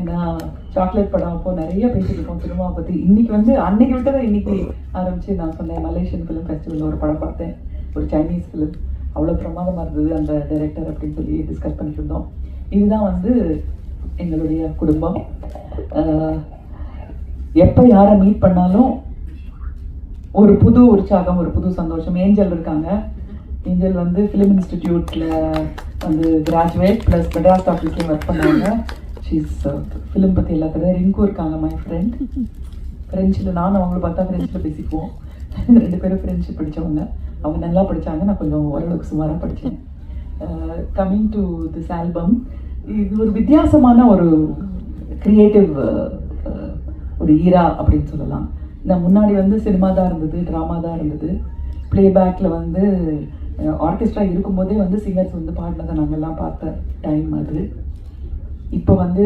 ஏன்னா சாக்லேட் படம் அப்போ நிறைய பேசிட்டு இருக்கோம் சினிமாவை பற்றி. இன்னைக்கு வந்து அன்னைக்கு விட்டதை இன்னைக்கு ஆரம்பிச்சு நான் சொன்னேன், மலேசியன் ஃபிலிம் ஃபெஸ்டிவலில் ஒரு படம் பார்த்தேன், ஒரு சைனீஸ் ஃபிலிம், அவ்வளோ பிரமாதமாக இருந்தது அந்த டைரக்டர் அப்படின்னு சொல்லி டிஸ்கஸ் பண்ணிட்டு இருந்தோம். இதுதான் வந்து எங்களுடைய குடும்பம். எப்போ யாரை மீட் பண்ணாலும் ஒரு புது உற்சாகம், ஒரு புது சந்தோஷம். ஏஞ்சல் இருக்காங்க. ஏஞ்சல் வந்து ஃபிலிம் இன்ஸ்டிடியூட்டில் வந்து கிராஜுவேட் ப்ளஸ் மெட்ராஸ் ஆஃபீஸ்லேயும் ஒர்க் பண்ணாங்க. ஷீஸ் ஃபிலிம் பற்றி எல்லாத்துலேயும். ரிங்கு இருக்காங்க, மை ஃப்ரெண்ட். ஃப்ரெஞ்சில் நானும் அவங்கள பார்த்தா ஃப்ரெஞ்சில் பேசிக்குவோம். 2 பேரும் ஃப்ரெஞ்சு படித்தவங்க. அவங்க நல்லா படித்தாங்க, நான் கொஞ்சம் ஓரளவுக்கு சுமாராக படித்தேன். கம்மிங் டு திஸ் ஆல்பம், இது ஒரு வித்தியாசமான ஒரு க்ரியேட்டிவ் ஒரு ஈரா அப்படின்னு சொல்லலாம். நான் முன்னாடி வந்து சினிமா தான் இருந்தது, ட்ராமா தான் இருந்தது. ப்ளேபேக்கில் வந்து ஆர்கெஸ்ட்ரா இருக்கும்போதே வந்து சிங்கர்ஸ் வந்து பாடினதை நாங்கள்லாம் பார்த்த டைம் அது. இப்போ வந்து